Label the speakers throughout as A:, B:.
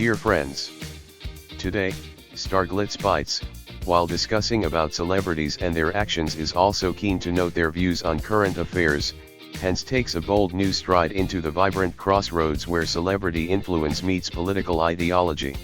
A: Dear friends, today, StarGlitz-Bites, while discussing about celebrities and their actions, is also keen to note their views on current affairs, hence takes a bold new stride into the vibrant crossroads where celebrity influence meets political ideology.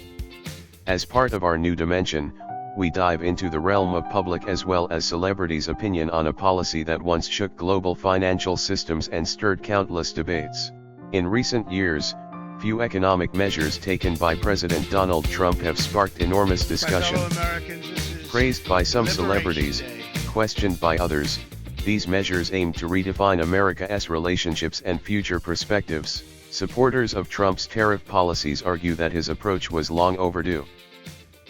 A: As part of our new dimension, we dive into the realm of public as well as celebrities' opinion on a policy that once shook global financial systems and stirred countless debates. In recent years, few economic measures taken by President Donald Trump have sparked enormous discussion. Praised by some celebrities, questioned by others, these measures aim to redefine America's relationships and future perspectives. Supporters of Trump's tariff policies argue that his approach was long overdue.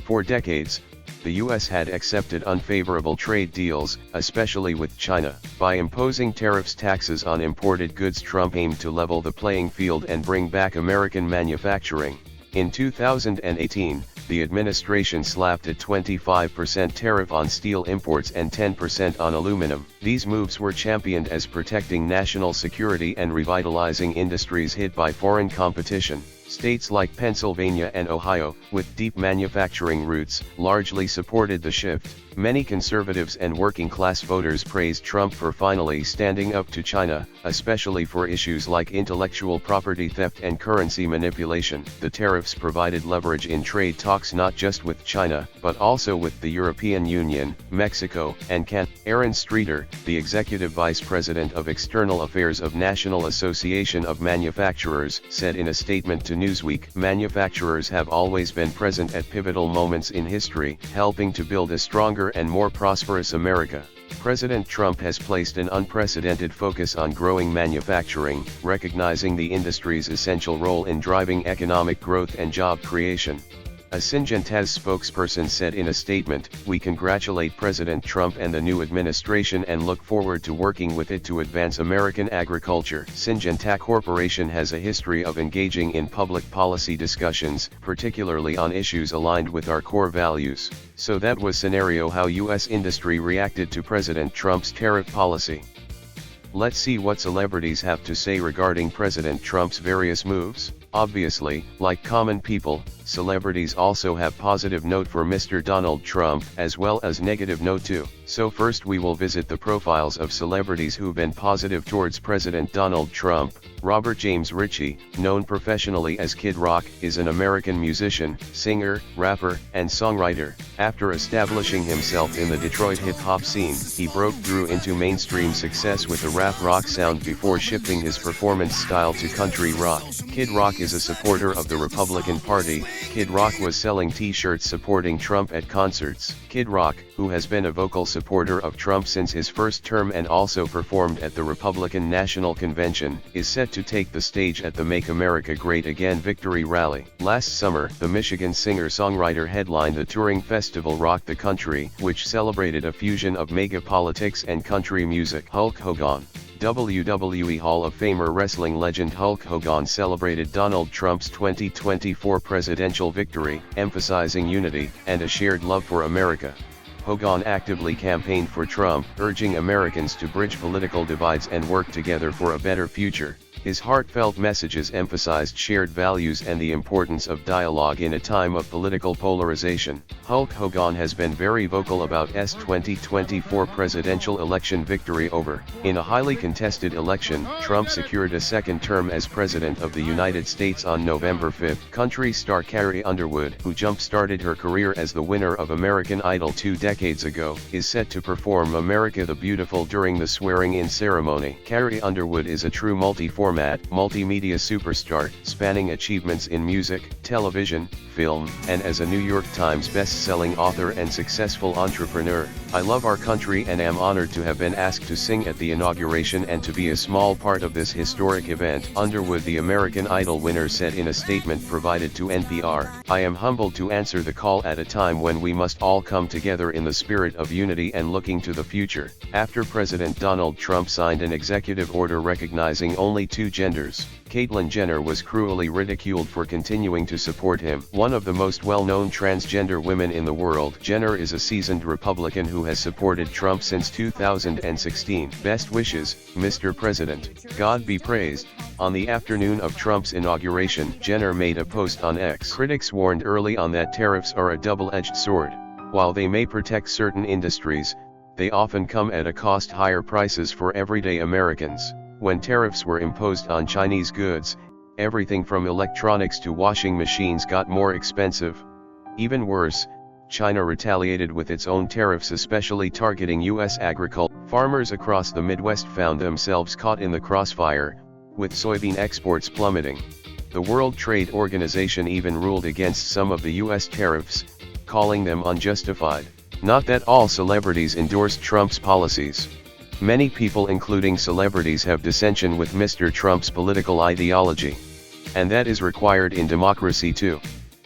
A: For decades, the U.S. had accepted unfavorable trade deals, especially with China. By imposing taxes on imported goods, Trump aimed to level the playing field and bring back American manufacturing. In 2018, the administration slapped a 25% tariff on steel imports and 10% on aluminum. These moves were championed as protecting national security and revitalizing industries hit by foreign competition. States like Pennsylvania and Ohio, with deep manufacturing roots, largely supported the shift. Many conservatives and working-class voters praised Trump for finally standing up to China, especially for issues like intellectual property theft and currency manipulation. The tariffs provided leverage in trade talks not just with China, but also with the European Union, Mexico, and Canada. Aaron Streeter, the executive vice president of external affairs of National Association of Manufacturers, said in a statement to Newsweek, "Manufacturers have always been present at pivotal moments in history, helping to build a stronger and more prosperous America." President Trump has placed an unprecedented focus on growing manufacturing, recognizing the industry's essential role in driving economic growth and job creation. A Syngenta's spokesperson said in a statement, "We congratulate President Trump and the new administration and look forward to working with it to advance American agriculture." Syngenta Corporation has a history of engaging in public policy discussions, particularly on issues aligned with our core values. So that was scenario how U.S. industry reacted to President Trump's tariff policy. Let's see what celebrities have to say regarding President Trump's various moves. Obviously, like common people, celebrities also have positive note for Mr. Donald Trump, as well as negative note too. So first we will visit the profiles of celebrities who've been positive towards President Donald Trump. Robert James Ritchie, known professionally as Kid Rock, is an American musician, singer, rapper, and songwriter. After establishing himself in the Detroit hip-hop scene, he broke through into mainstream success with a rap-rock sound before shifting his performance style to country rock. Kid Rock is a supporter of the Republican Party. Kid Rock was selling t-shirts supporting Trump at concerts. Kid Rock, who has been a vocal supporter of Trump since his first term and also performed at the Republican National Convention, is set to take the stage at the Make America Great Again victory rally. Last summer, the Michigan singer-songwriter headlined the touring festival Rock the Country, which celebrated a fusion of mega politics and country music. Hulk Hogan. WWE Hall of Famer wrestling legend Hulk Hogan celebrated Donald Trump's 2024 presidential victory, emphasizing unity and a shared love for America. Hogan actively campaigned for Trump, urging Americans to bridge political divides and work together for a better future. His heartfelt messages emphasized shared values and the importance of dialogue in a time of political polarization. Hulk Hogan has been very vocal about his 2024 presidential election victory over. In a highly contested election, Trump secured a second term as President of the United States on November 5. Country star Carrie Underwood, who jump-started her career as the winner of American Idol 2 decades ago, is set to perform America the Beautiful during the swearing-in ceremony. Carrie Underwood is a true multimedia superstar, spanning achievements in music, television, film, and as a New York Times best-selling author and successful entrepreneur. "I love our country and am honored to have been asked to sing at the inauguration and to be a small part of this historic event," Underwood, the American Idol winner, said in a statement provided to NPR. "I am humbled to answer the call at a time when we must all come together in the spirit of unity and looking to the future." After President Donald Trump signed an executive order recognizing only two genders, Caitlyn Jenner was cruelly ridiculed for continuing to support him. One of the most well-known transgender women in the world, Jenner is a seasoned Republican who has supported Trump since 2016. Best wishes, Mr. President. God be praised. On the afternoon of Trump's inauguration, Jenner made a post on X. Critics warned early on that tariffs are a double-edged sword. While they may protect certain industries, they often come at a cost: higher prices for everyday Americans. When tariffs were imposed on Chinese goods, everything from electronics to washing machines got more expensive. Even worse, China retaliated with its own tariffs, especially targeting U.S. agriculture. Farmers across the Midwest found themselves caught in the crossfire, with soybean exports plummeting. The World Trade Organization even ruled against some of the U.S. tariffs, calling them unjustified. Not that all celebrities endorsed Trump's policies. Many people, including celebrities, have dissension with Mr. Trump's political ideology. And that is required in democracy too.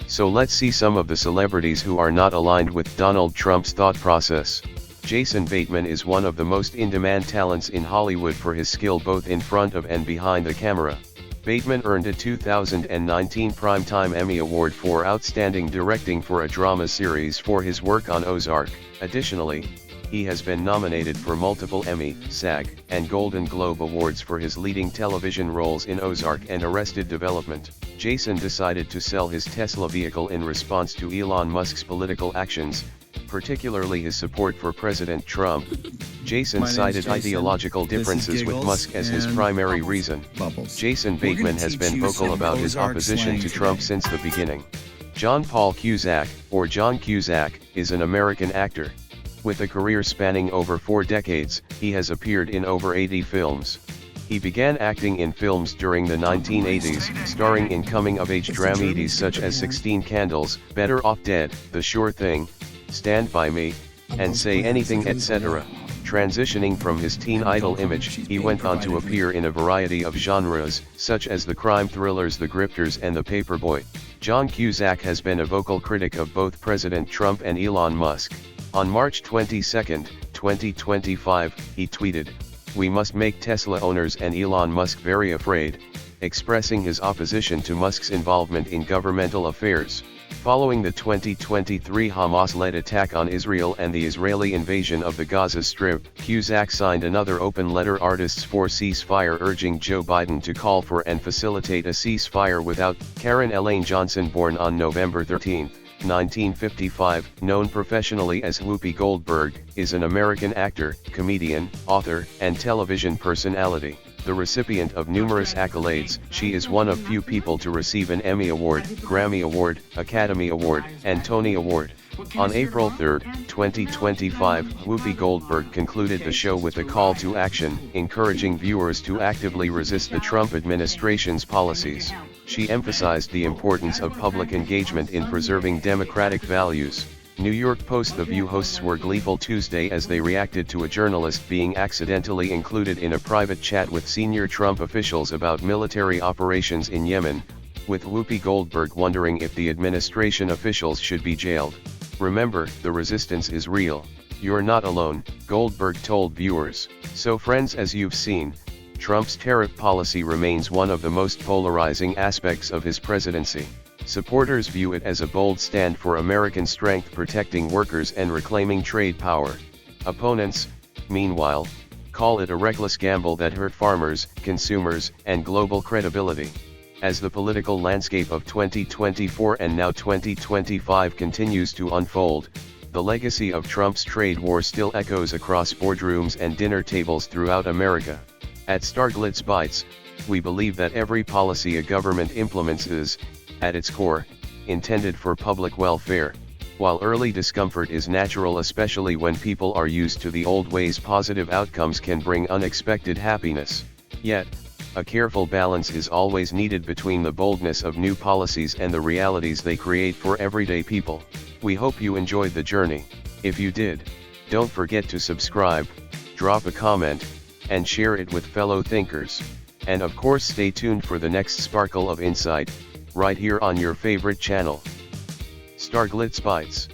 A: So let's see some of the celebrities who are not aligned with Donald Trump's thought process. Jason Bateman is one of the most in-demand talents in Hollywood for his skill both in front of and behind the camera. Bateman earned a 2019 Primetime Emmy Award for Outstanding Directing for a Drama Series for his work on Ozark. Additionally, he has been nominated for multiple Emmy, SAG, and Golden Globe Awards for his leading television roles in Ozark and Arrested Development. Jason decided to sell his Tesla vehicle in response to Elon Musk's political actions, particularly his support for President Trump. Jason cited ideological differences with Musk as his primary reason. Jason Bateman has been vocal about his opposition to Trump since the beginning. John Paul Cusack, or John Cusack, is an American actor. With a career spanning over 4 decades, he has appeared in over 80 films. He began acting in films during the 1980s, starring in coming-of-age dramedies such as 16 Candles, Better Off Dead, The Sure Thing, Stand By Me, and Say Anything, etc. Transitioning from his teen idol image, he went on to appear in a variety of genres, such as the crime thrillers The Grifters and The Paperboy. John Cusack has been a vocal critic of both President Trump and Elon Musk. On March 22, 2025, he tweeted, "We must make Tesla owners and Elon Musk very afraid," expressing his opposition to Musk's involvement in governmental affairs. Following the 2023 Hamas-led attack on Israel and the Israeli invasion of the Gaza Strip, Cusack signed another open letter, Artists for Ceasefire, urging Joe Biden to call for and facilitate a ceasefire without. Karen Elaine Johnson, born on November 13, 1955, known professionally as Whoopi Goldberg, is an American actor, comedian, author, and television personality. The recipient of numerous accolades, she is one of few people to receive an Emmy Award, Grammy Award, Academy Award, and Tony Award. On April 3, 2025, Whoopi Goldberg concluded the show with a call to action, encouraging viewers to actively resist the Trump administration's policies. She emphasized the importance of public engagement in preserving democratic values. New York Post. The View hosts were gleeful Tuesday as they reacted to a journalist being accidentally included in a private chat with senior Trump officials about military operations in Yemen, with Whoopi Goldberg wondering if the administration officials should be jailed. "Remember, the resistance is real. You're not alone," Goldberg told viewers. So friends, as you've seen, Trump's tariff policy remains one of the most polarizing aspects of his presidency. Supporters view it as a bold stand for American strength, protecting workers and reclaiming trade power. Opponents, meanwhile, call it a reckless gamble that hurt farmers, consumers, and global credibility. As the political landscape of 2024 and now 2025 continues to unfold, the legacy of Trump's trade war still echoes across boardrooms and dinner tables throughout America. At StarGlitz-Bites, we believe that every policy a government implements is, at its core, intended for public welfare. While early discomfort is natural, especially when people are used to the old ways, positive outcomes can bring unexpected happiness. Yet, a careful balance is always needed between the boldness of new policies and the realities they create for everyday people. We hope you enjoyed the journey. If you did, don't forget to subscribe, drop a comment, and share it with fellow thinkers. And of course, stay tuned for the next sparkle of insight, right here on your favorite channel, StarGlitz-Bites.